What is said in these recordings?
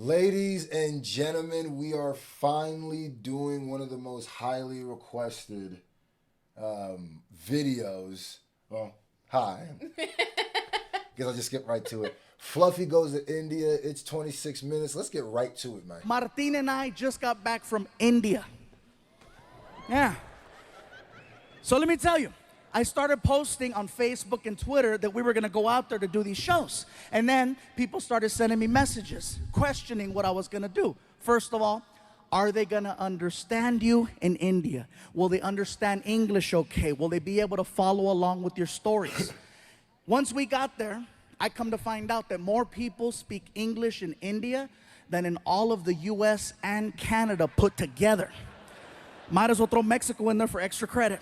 Ladies and gentlemen, we are finally doing one of the most highly requested videos. Well, hi. Guess I'll just skip right to it. Fluffy goes to India. It's 26 minutes. Let's get right to it, man. Martin and I just got back from India. Yeah. So let me tell you, I started posting on Facebook and Twitter that we were going to go out there to do these shows. And then people started sending me messages questioning what I was going to do. First of all, are they going to understand you in India? Will they understand English okay? Will they be able to follow along with your stories? Once we got there, I come to find out that more people speak English in India than in all of the US and Canada put together. Might as well throw Mexico in there for extra credit.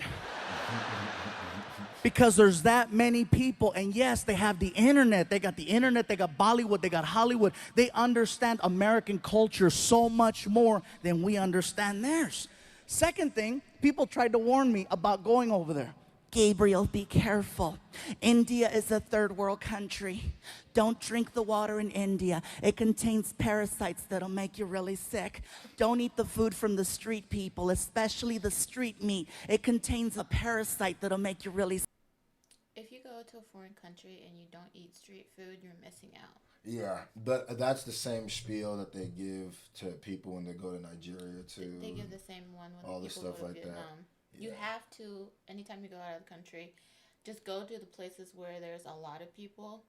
Because there's that many people, and yes, they have the internet. They got the internet, they got Bollywood, they got Hollywood. They understand American culture so much more than we understand theirs. Second thing, people tried to warn me about going over there. Gabriel, be careful. India is a third world country. Don't drink the water in India. It contains parasites that'll make you really sick. Don't eat the food from the street people, especially the street meat. It contains a parasite that'll make you really sick. If you go to a foreign country and you don't eat street food, you're missing out. Yeah, but that's the same spiel that they give to people when they go to Nigeria too. They give the same one when all the people stuff go to like Vietnam. that. You Yeah. have to, anytime you go out of the country, just go to the places where there's a lot of people,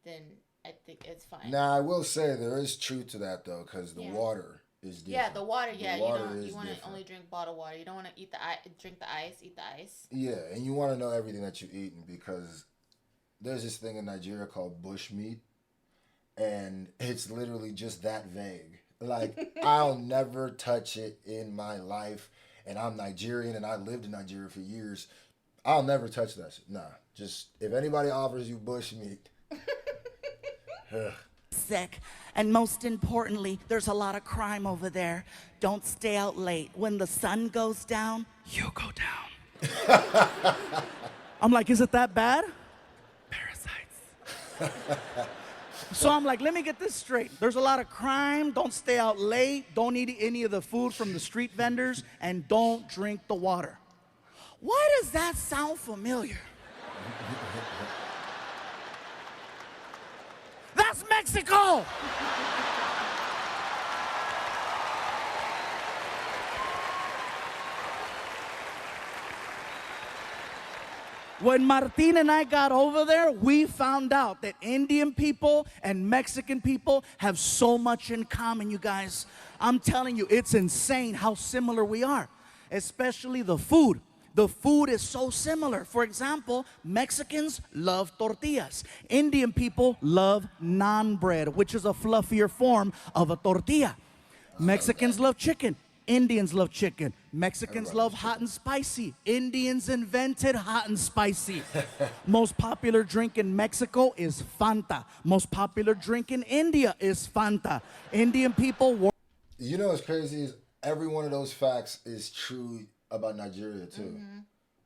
then I think it's fine. Now, I will say there is truth to that though, because the Yeah. water is different. Yeah, the water. Yeah, water you want to different. only drink bottled water. You don't want to eat drink the ice, eat the ice. Yeah, and you want to know everything that you're eating because there's this thing in Nigeria called bush meat, and it's literally just that vague. Like, I'll never touch it in my life, and I'm Nigerian, and I lived in Nigeria for years. I'll never touch that shit. Nah, just, if anybody offers you bush meat, Sick. And most importantly, there's a lot of crime over there. Don't stay out late. When the sun goes down, you go down. I'm like, is it that bad? Parasites. So I'm like, let me get this straight. There's a lot of crime. Don't stay out late. Don't eat any of the food from the street vendors. And don't drink the water. Why does that sound familiar? That's Mexico! When Martin and I got over there, we found out that Indian people and Mexican people have so much in common, you guys. I'm telling you, it's insane how similar we are, especially the food. The food is so similar. For example, Mexicans love tortillas. Indian people love naan bread, which is a fluffier form of a tortilla. Mexicans love chicken. Indians love chicken. Mexicans love hot and spicy. Indians invented hot and spicy. Most popular drink in Mexico is Fanta. Most popular drink in India is Fanta. Indian people... You know what's crazy is every one of those facts is true about Nigeria too. Mm-hmm.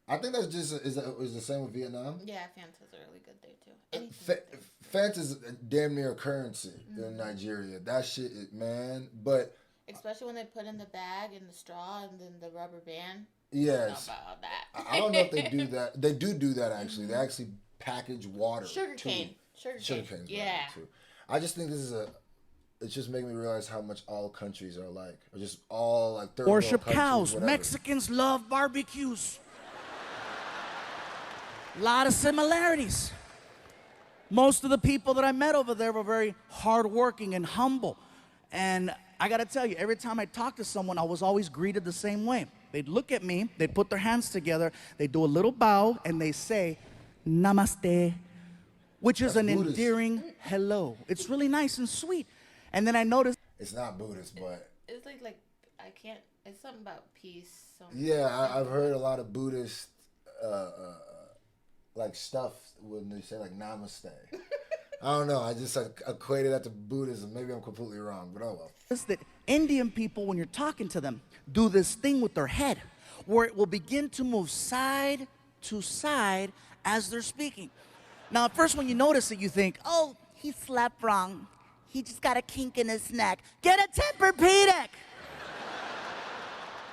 I think that's just is the same with Vietnam. Yeah, Fantas are really good there too. Fanta's damn near a currency in Nigeria. That shit, man. But especially when they put in the bag and the straw and then the rubber band. yes, About that. I don't know if they do that. They do that actually. They actually package water. Sugarcane. Sugarcane's Yeah. too. I just think this is it's just making me realize how much all countries are alike. Or just all like third world Worship countries, cows. whatever. Mexicans love barbecues. A lot of similarities. Most of the people that I met over there were very hardworking and humble. And I gotta tell you, every time I talked to someone, I was always greeted the same way. They'd look at me, they'd put their hands together, they do a little bow, and they say, Namaste, which is That's an Buddhist. endearing hello. It's really nice and sweet. And then I noticed It's not Buddhist, but It's like I can't. It's something about peace. yeah, I've heard a lot of Buddhist like stuff when they say like Namaste. I don't know. I just equated that to Buddhism. Maybe I'm completely wrong, but oh well. that Indian people, when you're talking to them, do this thing with their head where it will begin to move side to side as they're speaking. Now, at first when you notice it, you think, oh, he slept wrong. he just got a kink in his neck. Get a Tempur-Pedic.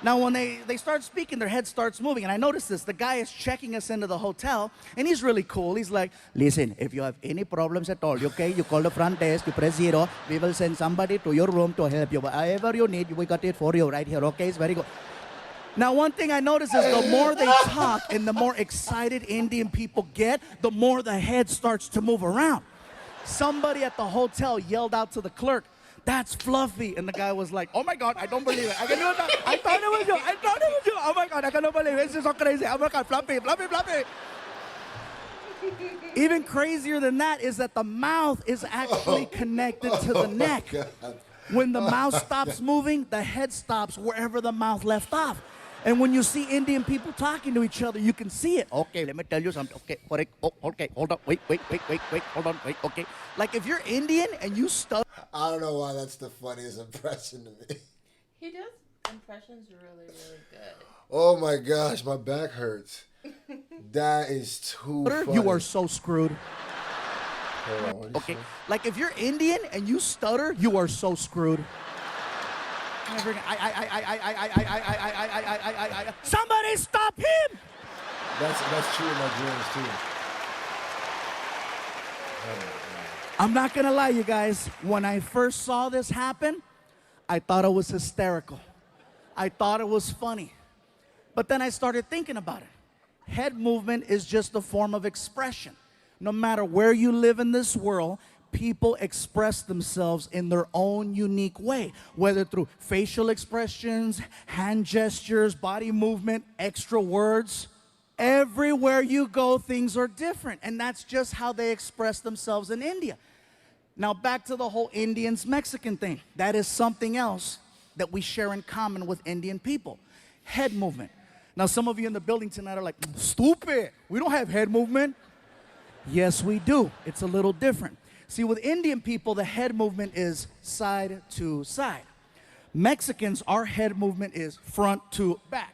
Now, when they start speaking, their head starts moving. And I noticed this. The guy is checking us into the hotel, and he's really cool. He's like, listen, if you have any problems at all, okay, you call the front desk, you press 0. We will send somebody to your room to help you. Whatever you need, we got it for you right here, okay? It's very good. Now, one thing I notice is the more they talk and the more excited Indian people get, the more the head starts to move around. Somebody at the hotel yelled out to the clerk, that's Fluffy. And the guy was like, oh my God, I don't believe it. I can do it. I thought it was you. I thought it was you. Oh my God, I cannot believe it. This is so crazy. Oh my God, Fluffy, Fluffy, Fluffy. Even crazier than that is that the mouth is actually connected to the neck. When the mouth stops moving, the head stops wherever the mouth left off. And when you see Indian people talking to each other, you can see it. Okay, let me tell you something. Okay, okay, hold on. Wait, hold on, wait, okay. Like if you're Indian and you stutter. I don't know why that's the funniest impression to me. He does impressions really, really good. Oh my gosh, my back hurts. That is too funny. You are so screwed. Hold on, Okay, like if you're Indian and you stutter, you are so screwed. Somebody stop him! That's true in Nigerians too. I'm not gonna lie, you guys. When I first saw this happen, I thought it was hysterical. I thought it was funny. But then I started thinking about it. Head movement is just a form of expression. No matter where you live in this world, people express themselves in their own unique way, whether through facial expressions, hand gestures, body movement, extra words. Everywhere you go, things are different, and that's just how they express themselves in India. Now, back to the whole Indians-Mexican thing. That is something else that we share in common with Indian people. Head movement. Now, some of you in the building tonight are like, stupid, we don't have head movement. Yes, we do. It's a little different. See, with Indian people, the head movement is side to side. Mexicans, our head movement is front to back.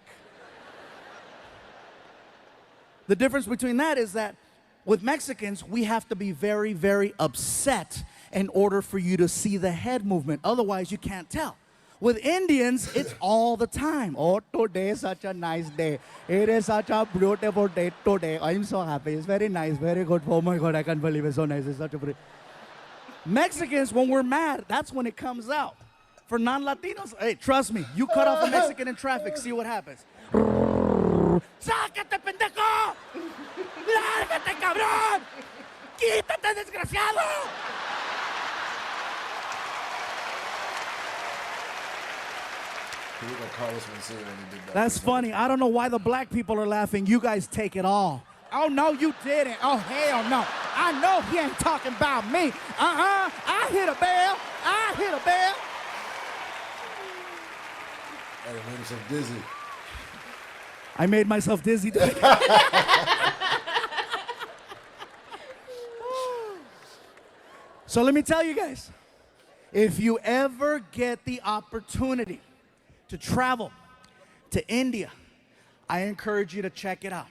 The difference between that is that with Mexicans, we have to be very, very upset in order for you to see the head movement. Otherwise, you can't tell. With Indians, it's all the time. Oh, today is such a nice day. It is such a beautiful day today. I'm so happy. It's very nice, very good. Oh my God, I can't believe it's so nice. It's such a pretty. Mexicans, when we're mad, that's when it comes out. For non-Latinos, hey, trust me, you cut off a Mexican in traffic, see what happens. ¡Sácate, pendejo! ¡Lárgate, cabrón! ¡Quítate, desgraciado! That's funny. I don't know why the black people are laughing. You guys take it all. Oh, no, you didn't. Oh, hell no. I know he ain't talking about me. I hit a bell. I hit a bell. I made myself dizzy. I made myself dizzy. So let me tell you guys, if you ever get the opportunity to travel to India, I encourage you to check it out.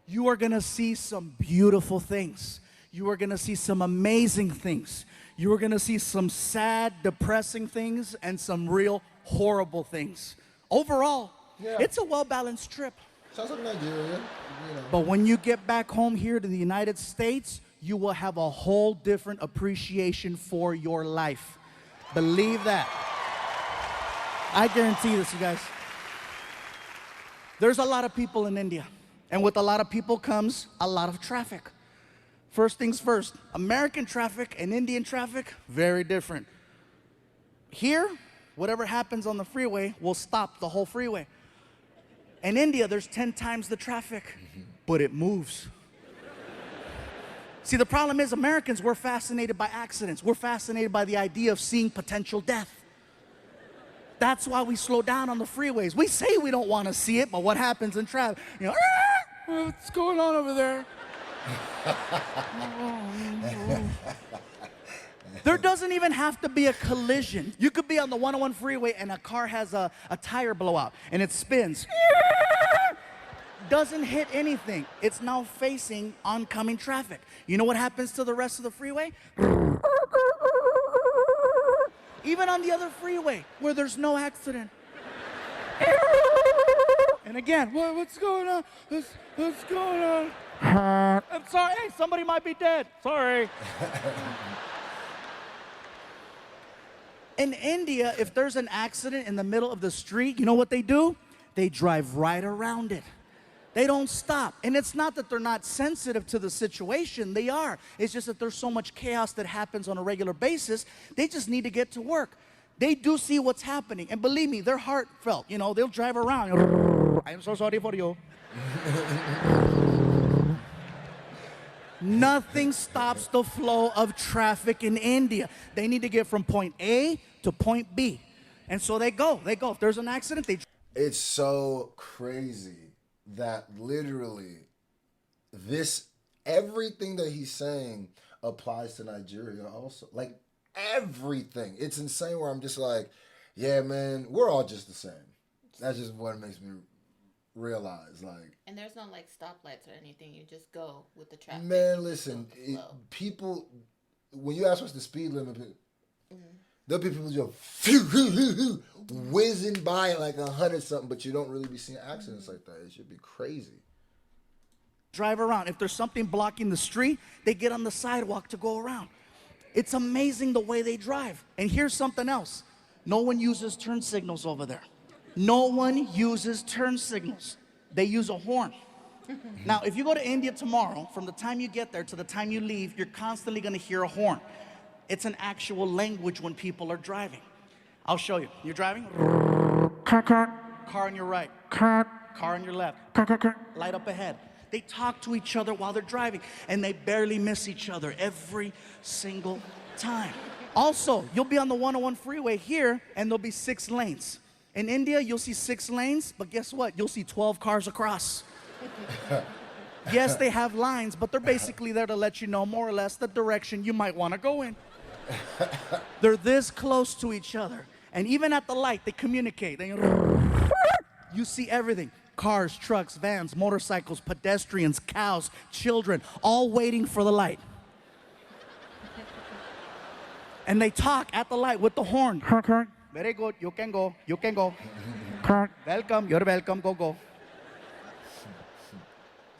You are gonna see some beautiful things. You are gonna see some amazing things. You are gonna see some sad, depressing things and some real horrible things. Overall, it's a well-balanced trip. Sounds like Nigeria, But when you get back home here to the United States, you will have a whole different appreciation for your life. Believe that. I guarantee this, you guys. There's a lot of people in India. And with a lot of people comes a lot of traffic. First things first, American traffic and Indian traffic, very different. Here, whatever happens on the freeway will stop the whole freeway. In India, there's 10 times the traffic, but it moves. See, the problem is Americans, we're fascinated by accidents. We're fascinated by the idea of seeing potential death. That's why we slow down on the freeways. We say we don't want to see it, but what happens in traffic? You know, what's going on over there? There doesn't even have to be a collision. You could be on the 101 freeway and a car has a tire blowout and it spins. Doesn't hit anything. It's now facing oncoming traffic. You know what happens to the rest of the freeway? Even on the other freeway where there's no accident. And again, what's going on? What's going on? I'm sorry. Hey, somebody might be dead. Sorry. In India, if there's an accident in the middle of the street, you know what they do? They drive right around it. They don't stop. And it's not that they're not sensitive to the situation. They are. It's just that there's so much chaos that happens on a regular basis. They just need to get to work. They do see what's happening. And believe me, they're heartfelt. You know, they'll drive around. I am so sorry for you. Nothing stops the flow of traffic in India. They need to get from point A to point B. And so they go. If there's an accident, they... It's so crazy that literally everything that he's saying applies to Nigeria also. Like, everything. It's insane where I'm just like, yeah, man, we're all just the same. That's just what makes me realize, like. And there's no like stoplights or anything. You just go with the traffic. Man, listen, people, when you ask what's the speed limit, there'll be people just whizzing by at like 100 something, but you don't really be seeing accidents like that. It should be crazy. Drive around. If there's something blocking the street, they get on the sidewalk to go around. It's amazing the way they drive. And here's something else. No one uses turn signals over there. No one uses turn signals. They use a horn. Now, if you go to India tomorrow, from the time you get there to the time you leave, you're constantly going to hear a horn. It's an actual language when people are driving. I'll show you. You're driving? Car on your right. Car on your left. Light up ahead. They talk to each other while they're driving, and they barely miss each other every single time. Also, you'll be on the 101 freeway here, and there'll be 6 lanes. In India, you'll see 6 lanes, but guess what? You'll see 12 cars across. Yes, they have lines, but they're basically there to let you know more or less the direction you might want to go in. They're this close to each other. And even at the light, they communicate. You see everything. Cars, trucks, vans, motorcycles, pedestrians, cows, children, all waiting for the light. And they talk at the light with the horn. Very good, you can go, you can go. Welcome, you're welcome, go.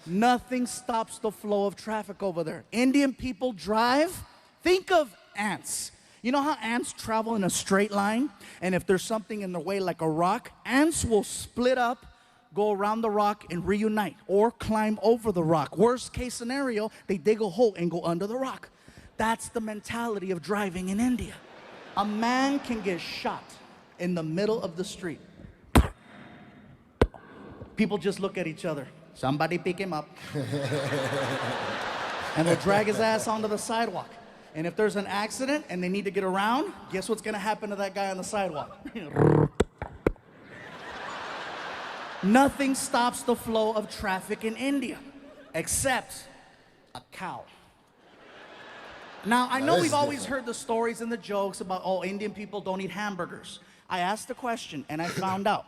Nothing stops the flow of traffic over there. Indian people drive. Think of ants. You know how ants travel in a straight line? And if there's something in the way like a rock, ants will split up, go around the rock and reunite, or climb over the rock. Worst case scenario, they dig a hole and go under the rock. That's the mentality of driving in India. A man can get shot in the middle of the street. People just look at each other. Somebody pick him up. And they'll drag his ass onto the sidewalk. And if there's an accident and they need to get around, guess what's gonna happen to that guy on the sidewalk? Nothing stops the flow of traffic in India, except a cow. Now, I know we've always heard the stories and the jokes about, oh, Indian people don't eat hamburgers. I asked the question and I found out.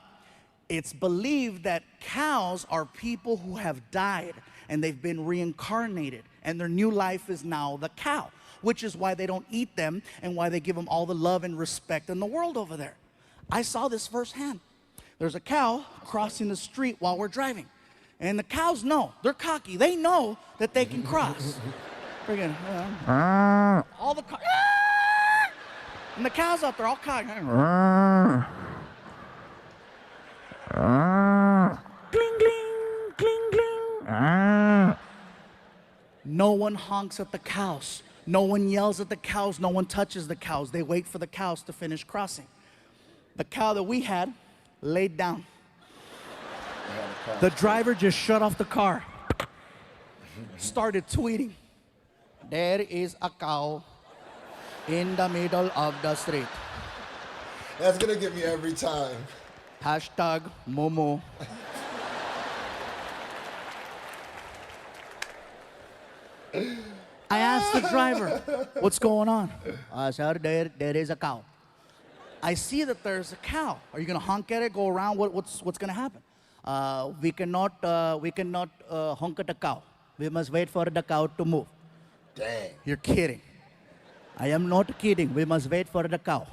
It's believed that cows are people who have died and they've been reincarnated and their new life is now the cow, which is why they don't eat them and why they give them all the love and respect in the world over there. I saw this firsthand. There's a cow crossing the street while we're driving. And the cows know, they're cocky, they know that they can cross. Friggin', all the cows, and the cows out there all cocky. Gling, gling, gling, gling. No one honks at the cows. No one yells at the cows. No one touches the cows. They wait for the cows to finish crossing. The cow that we had laid down. The driver just shut off the car. Started tweeting. There is a cow in the middle of the street. That's gonna get me every time. Hashtag Momo. I asked the driver, what's going on? Sir, there is a cow. I see that there's a cow. Are you gonna honk at it, go around? What's gonna happen? We cannot honk at the cow. We must wait for the cow to move. Dang. You're kidding. I am not kidding. We must wait for the cow.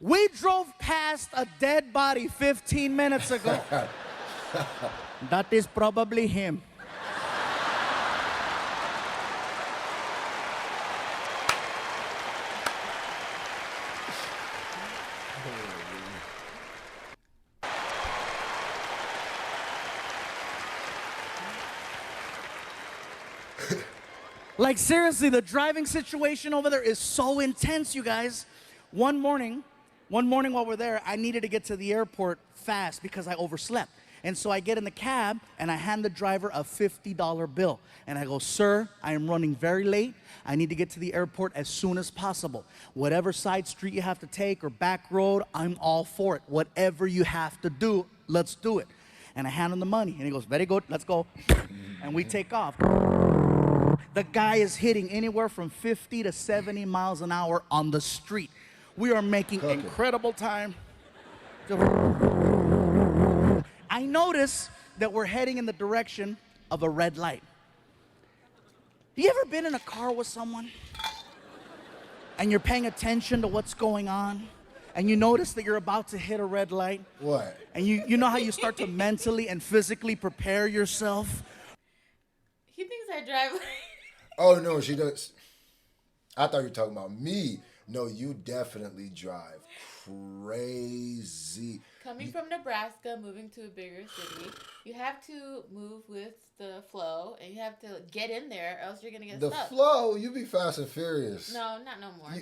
We drove past a dead body 15 minutes ago. That is probably him. Like seriously, the driving situation over there is so intense, you guys. One morning while we're there, I needed to get to the airport fast because I overslept. And so I get in the cab and I hand the driver a $50 bill. And I go, sir, I am running very late. I need to get to the airport as soon as possible. Whatever side street you have to take or back road, I'm all for it. Whatever you have to do, let's do it. And I hand him the money and he goes, very good, let's go. And we take off. The guy is hitting anywhere from 50 to 70 miles an hour on the street. We are making incredible time. I notice that we're heading in the direction of a red light. You ever been in a car with someone and you're paying attention to what's going on and you notice that you're about to hit a red light? What? And you know how you start to mentally and physically prepare yourself? He thinks I drive like... Oh, no, she does. I thought you were talking about me. No, you definitely drive crazy. Coming from Nebraska, moving to a bigger city, you have to move with the flow, and you have to get in there, or else you're going to get stuck. The flow? You be Fast and Furious. No, not no more.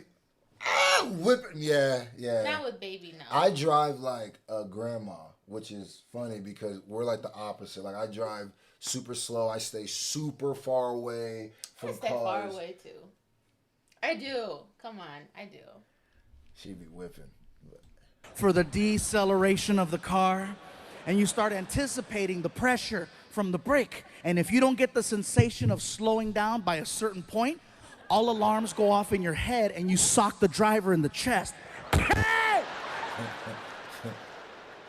Whipping. Yeah. Not with baby, no. I drive like a grandma, which is funny because we're like the opposite. Like I drive super slow. I stay super far away from cars. I stay far away too. I do. Come on, I do. She be whipping. For the deceleration of the car, and you start anticipating the pressure from the brake. And if you don't get the sensation of slowing down by a certain point, all alarms go off in your head and you sock the driver in the chest. Hey!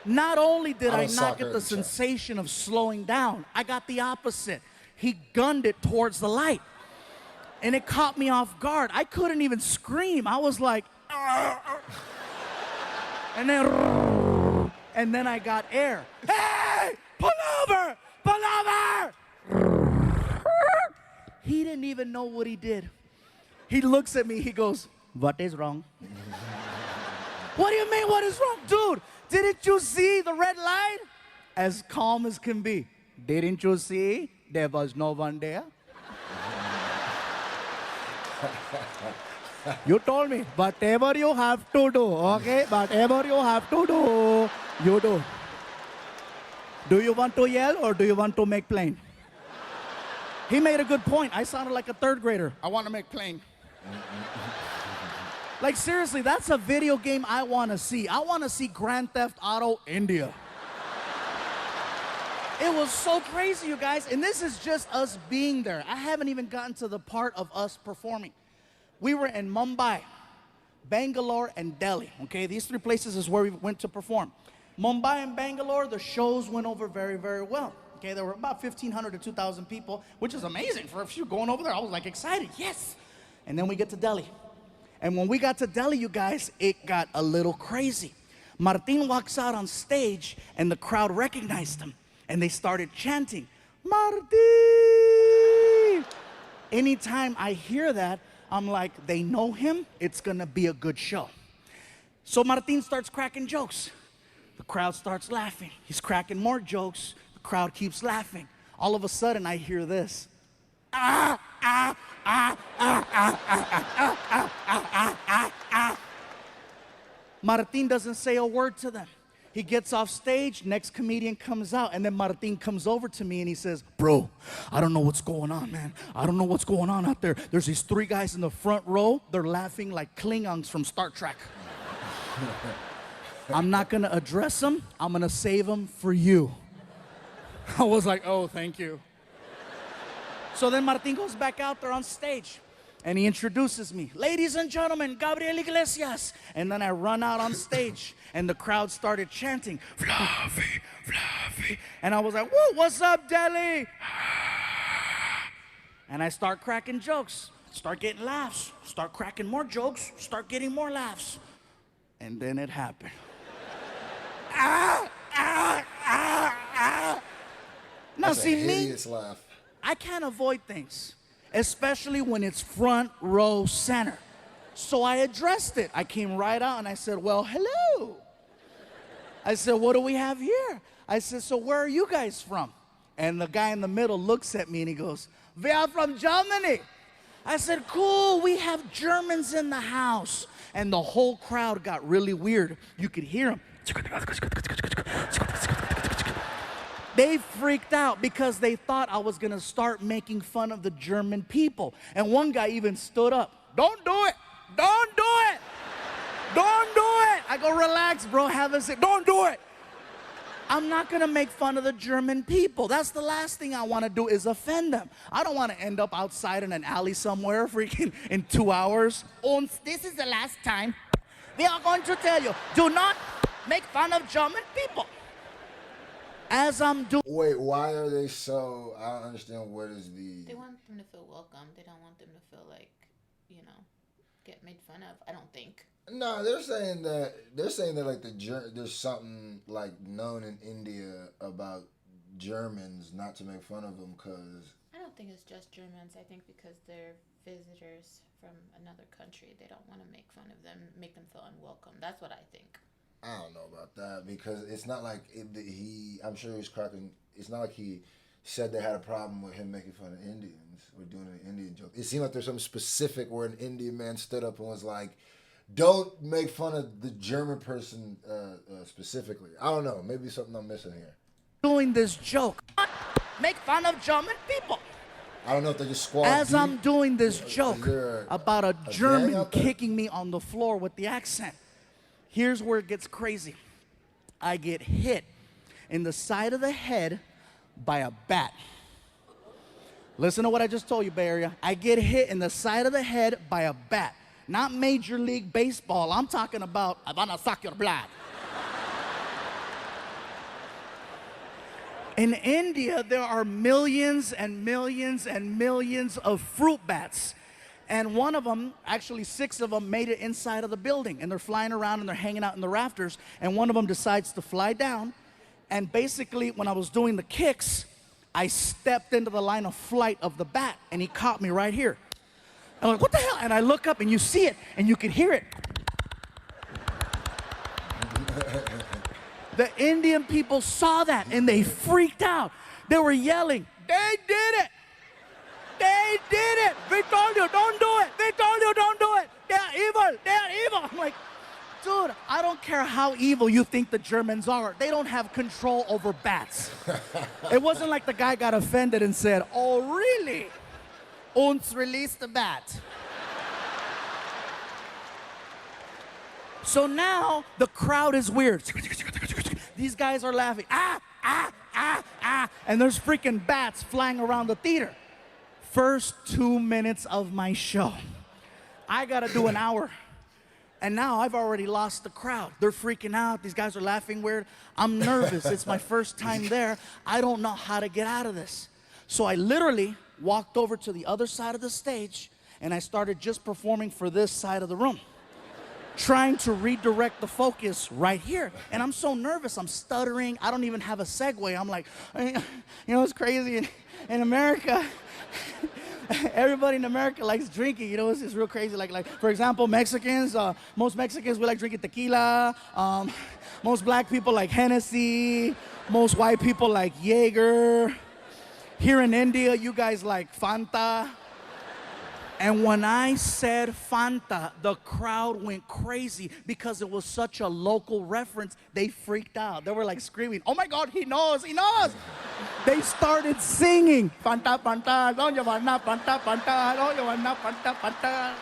Not only did I not get the sensation of slowing down, I got the opposite. He gunned it towards the light. And it caught me off guard. I couldn't even scream. I was like, and then I got air. Hey, pull over, pull over. He didn't even know what he did. He looks at me, he goes, what is wrong? What do you mean, what is wrong? Dude, didn't you see the red light? As calm as can be. Didn't you see there was no one there? You told me, whatever you have to do, okay? Whatever you have to do, you do. Do you want to yell or do you want to make plain? He made a good point. I sounded like a third grader. I want to make plain. Like seriously, that's a video game I want to see. I want to see Grand Theft Auto India. It was so crazy, you guys. And this is just us being there. I haven't even gotten to the part of us performing. We were in Mumbai, Bangalore, and Delhi. Okay, these three places is where we went to perform. Mumbai and Bangalore, the shows went over very, very well. Okay, there were about 1,500 to 2,000 people, which is amazing for if you're going over there. I was like excited, yes. And then we get to Delhi. And when we got to Delhi, you guys, it got a little crazy. Martin walks out on stage, and the crowd recognized him. And they started chanting, Martin! Anytime I hear that, I'm like, they know him, it's gonna be a good show. So Martin starts cracking jokes. The crowd starts laughing. He's cracking more jokes. The crowd keeps laughing. All of a sudden, I hear this. Martin doesn't say a word to them. He gets off stage, next comedian comes out, and then Martin comes over to me and he says, bro, I don't know what's going on, man. I don't know what's going on out there. There's these three guys in the front row. They're laughing like Klingons from Star Trek. I'm not going to address them. I'm going to save them for you. I was like, oh, thank you. So then Martin goes back out there on stage. And he introduces me. Ladies and gentlemen, Gabriel Iglesias. And then I run out on stage. And the crowd started chanting, Fluffy, Fluffy. And I was like, whoa, what's up, Delhi? And I start cracking jokes. Start getting laughs. Start cracking more jokes. Start getting more laughs. And then it happened. Now, That's see a me, hideous laugh. I can't avoid things, especially when it's front row center. So I addressed it. I came right out and I said, well, hello. I said, what do we have here? I said, so where are you guys from? And the guy in the middle looks at me and he goes, we are from Germany. I said, cool, we have Germans in the house. And the whole crowd got really weird. You could hear them. They freaked out because they thought I was gonna start making fun of the German people. And one guy even stood up. Don't do it, don't do it, don't do it. I go, relax, bro, have a seat. Don't do it. I'm not gonna make fun of the German people. That's the last thing I wanna do is offend them. I don't wanna end up outside in an alley somewhere freaking in 2 hours. And this is the last time we are going to tell you, do not make fun of German people. As I'm doing. Wait, why are they so? I don't understand. What is the? They want them to feel welcome. They don't want them to feel like, get made fun of. I don't think. No, they're saying that like there's something like known in India about Germans not to make fun of them because. I don't think it's just Germans. I think because they're visitors from another country, they don't want to make fun of them, make them feel unwelcome. That's what I think. I don't know about that because it's not like I'm sure he's cracking. It's not like he said they had a problem with him making fun of Indians or doing an Indian joke. It seemed like there's something specific where an Indian man stood up and was like, "Don't make fun of the German person specifically." I don't know. Maybe something I'm missing here. Doing this joke, make fun of German people. I don't know if they just squad. As deep. I'm doing this joke about a German kicking me on the floor with the accent. Here's where it gets crazy. I get hit in the side of the head by a bat. Listen to what I just told you, Bay Area. I get hit in the side of the head by a bat. Not Major League Baseball. I'm talking about, I'm gonna suck your blood. In India, there are millions and millions and millions of fruit bats. And one of them, actually 6 of them, made it inside of the building. And they're flying around and they're hanging out in the rafters. And one of them decides to fly down. And basically, when I was doing the kicks, I stepped into the line of flight of the bat. And he caught me right here. I'm like, what the hell? And I look up and you see it and you can hear it. The Indian people saw that and they freaked out. They were yelling, they did it. They did it. We told you, don't do it. We told you, don't do it. They're evil. They're evil. I'm like, dude, I don't care how evil you think the Germans are. They don't have control over bats. It wasn't like the guy got offended and said, oh, really? Uns release the bat. So now the crowd is weird. These guys are laughing. And there's freaking bats flying around the theater. First 2 minutes of my show. I gotta do an hour. And now I've already lost the crowd. They're freaking out. These guys are laughing weird. I'm nervous. It's my first time there. I don't know how to get out of this. So I literally walked over to the other side of the stage and I started just performing for this side of the room. Trying to redirect the focus right here. And I'm so nervous, I'm stuttering. I don't even have a segue. I'm like, it's crazy in America. Everybody in America likes drinking, it's real crazy. Like for example, Mexicans, most Mexicans, we like drinking tequila. Most black people like Hennessy. Most white people like Jaeger. Here in India, you guys like Fanta. And when I said Fanta, the crowd went crazy because it was such a local reference. They freaked out. They were like screaming, oh my God, he knows, he knows. They started singing, Fanta, Fanta, don't you want Fanta, Fanta, don't you want Fanta, Fanta.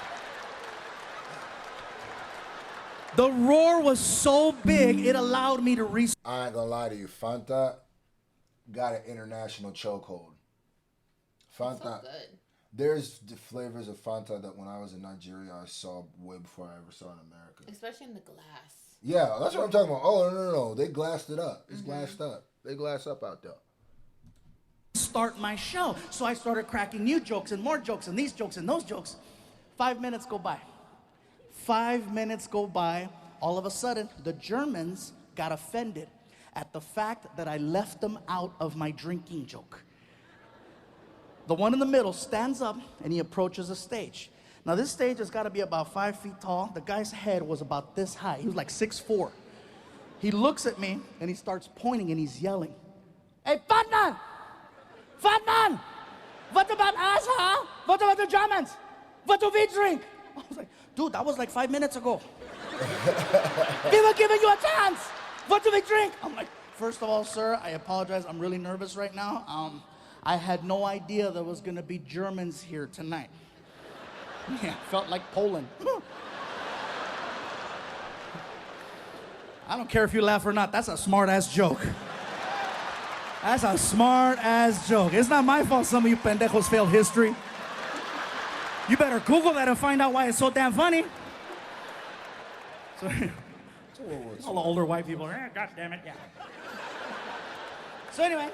The roar was so big, it allowed me to reach. I ain't gonna lie to you, Fanta got an international chokehold. Fanta. So good. There's the flavors of Fanta that when I was in Nigeria, I saw way before I ever saw it in America. Especially in the glass. Yeah, that's what I'm talking about. Oh, no. They glassed it up. It's glassed up. They glass up out there. Start my show. So I started cracking new jokes and more jokes and these jokes and those jokes. 5 minutes go by. 5 minutes go by. all of a sudden, the Germans got offended at the fact that I left them out of my drinking joke. The one in the middle stands up and he approaches the stage. Now this stage has got to be about 5 feet tall. The guy's head was about this high. He was like 6'4". He looks at me and he starts pointing and he's yelling, "Hey, fat man! Fat man! What about us, huh? What about the Germans? What do we drink?" I was like, "Dude, that was like 5 minutes ago. We were giving you a chance. What do we drink?" I'm like, "First of all, sir, I apologize. I'm really nervous right now. I had no idea there was gonna be Germans here tonight." Yeah, felt like Poland. I don't care if you laugh or not. That's a smart-ass joke. That's a smart-ass joke. It's not my fault some of you pendejos failed history. You better Google that and find out why it's so damn funny. So, all the older white people are, God damn it, yeah. So anyway,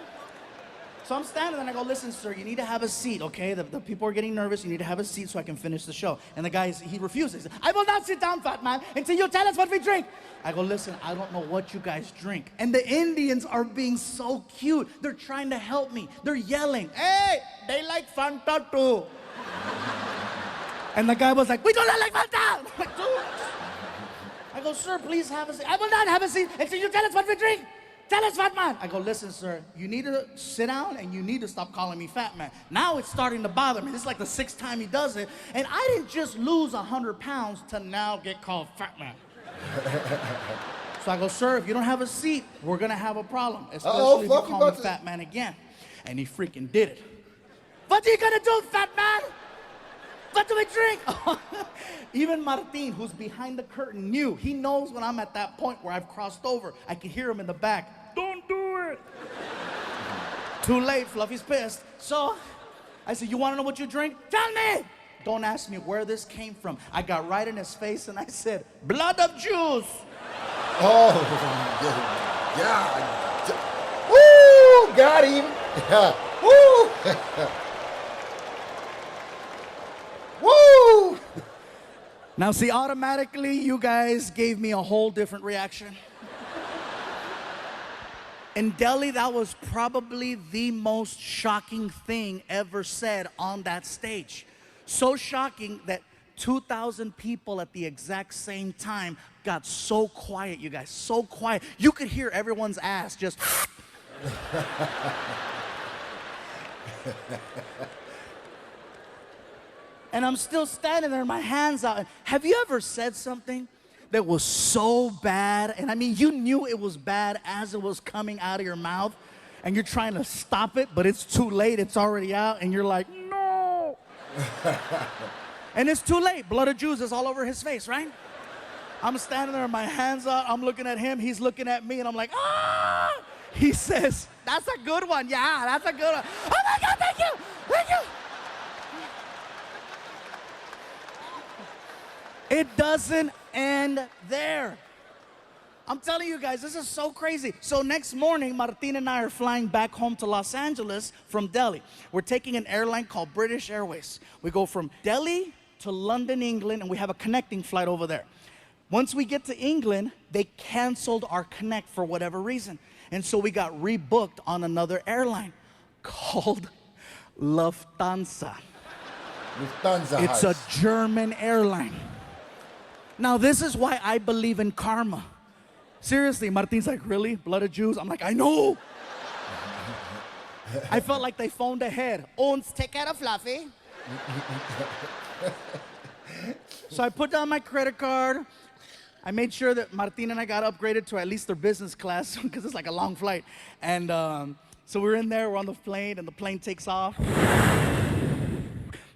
so I'm standing there and I go, "Listen, sir, you need to have a seat, okay? The people are getting nervous. You need to have a seat so I can finish the show." And the guy, he refuses. "I will not sit down, fat man, until you tell us what we drink." I go, "Listen, I don't know what you guys drink." And the Indians are being so cute. They're trying to help me. They're yelling, "Hey, they like Fanta too." And the guy was like, "We do not like Fanta." I'm like, "Dude." I go, "Sir, please have a seat." "I will not have a seat until you tell us what we drink. Tell us, fat man." I go, "Listen, sir, you need to sit down and you need to stop calling me fat man." Now it's starting to bother me. This is like the 6th time he does it. And I didn't just lose 100 pounds to now get called fat man. So I go, "Sir, if you don't have a seat, we're going to have a problem. Especially if you call me fat man again." And he freaking did it. "What are you going to do, fat man? What do we drink?" Even Martin, who's behind the curtain, knew. He knows when I'm at that point where I've crossed over. I can hear him in the back. "Don't do it." Too late, Fluffy's pissed. So I said, "You want to know what you drink? Tell me." Don't ask me where this came from. I got right in his face and I said, "Blood of Jews." Oh, God. Woo! Got him. Woo! Woo! Now see, automatically you guys gave me a whole different reaction. In Delhi, that was probably the most shocking thing ever said on that stage. So shocking that 2,000 people at the exact same time got so quiet, you guys, so quiet. You could hear everyone's ass just... And I'm still standing there, my hands out. Have you ever said something that was so bad? And I mean, you knew it was bad as it was coming out of your mouth, and you're trying to stop it, but it's too late. It's already out, and you're like, "No." And it's too late. Blood of Jews is all over his face, right? I'm standing there, my hands out. I'm looking at him. He's looking at me, and I'm like, "Ah!" He says, "That's a good one. Yeah, that's a good one." Oh, my God, thank you. Thank you. It doesn't end there. I'm telling you guys, this is so crazy. So next morning, Martin and I are flying back home to Los Angeles from Delhi. We're taking an airline called British Airways. We go from Delhi to London, England, and we have a connecting flight over there. Once we get to England, they canceled our connect for whatever reason. And so we got rebooked on another airline called Lufthansa. Lufthansa. It's a German airline. Now, this is why I believe in karma. Seriously, Martin's like, "Really? Blood of Jews?" I'm like, "I know." I felt like they phoned ahead. "Ons, take care of Fluffy." So I put down my credit card. I made sure that Martin and I got upgraded to at least their business class because it's like a long flight. And so we're in there, we're on the plane, and the plane takes off.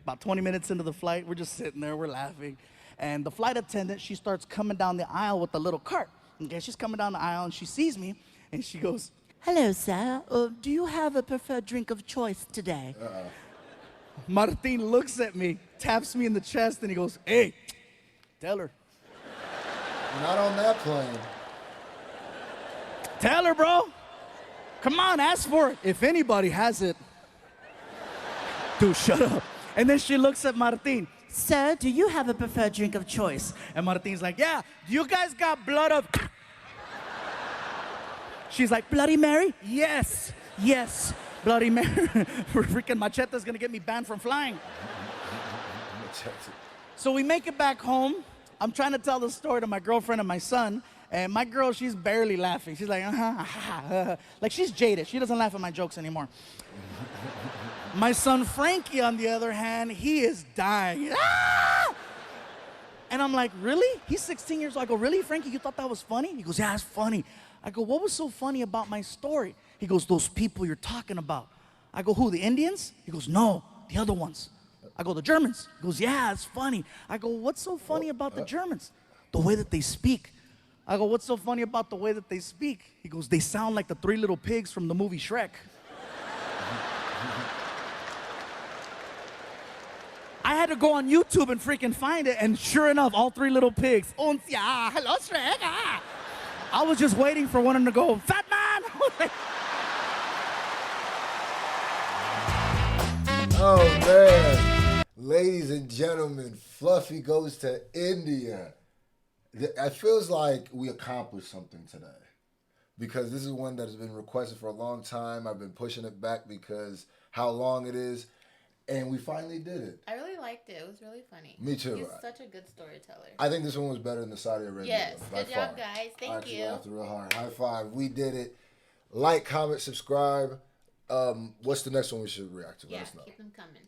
About 20 minutes into the flight, we're just sitting there, we're laughing. And the flight attendant, she starts coming down the aisle with a little cart. Okay, she's coming down the aisle and she sees me and she goes, "Hello, sir. Do you have a preferred drink of choice today?" Martin looks at me, taps me in the chest, and he goes, "Hey, tell her." Not on that plane. Tell her, bro. Come on, ask for it. If anybody has it. Dude, shut up. And then she looks at Martin. Sir, do you have a preferred drink of choice? And Martin's like, yeah, you guys got blood of... She's like, Bloody Mary? Yes, yes, Bloody Mary. Freaking Machete's gonna get me banned from flying. So we make it back home. I'm trying to tell the story to my girlfriend and my son. And my girl, she's barely laughing. She's like, like she's jaded. She doesn't laugh at my jokes anymore. My son Frankie, on the other hand, he is dying. Ah! And I'm like, really? He's 16 years old. I go, really, Frankie? You thought that was funny? He goes, yeah, it's funny. I go, what was so funny about my story? He goes, those people you're talking about. I go, who, the Indians? He goes, no, the other ones. I go, the Germans. He goes, yeah, it's funny. I go, what's so funny about the Germans? The way that they speak. I go, what's so funny about the way that they speak? He goes, they sound like the three little pigs from the movie Shrek. I had to go on YouTube and freaking find it, and sure enough, all three little pigs. Hello, Shrek. I was just waiting for one of them to go, fat man. Oh, man. Ladies and gentlemen, Fluffy goes to India. It feels like we accomplished something today, because this is one that has been requested for a long time. I've been pushing it back because how long it is, and we finally did it. I really liked it. It was really funny. Me too. He's such a good storyteller. I think this one was better than the Saudi Arabia. Yes. By Good far. job, guys. Thank you. I laughed real hard. High five. We did it. Like, comment, subscribe. What's the next one we should react to? Yeah, Let us know. keep them coming.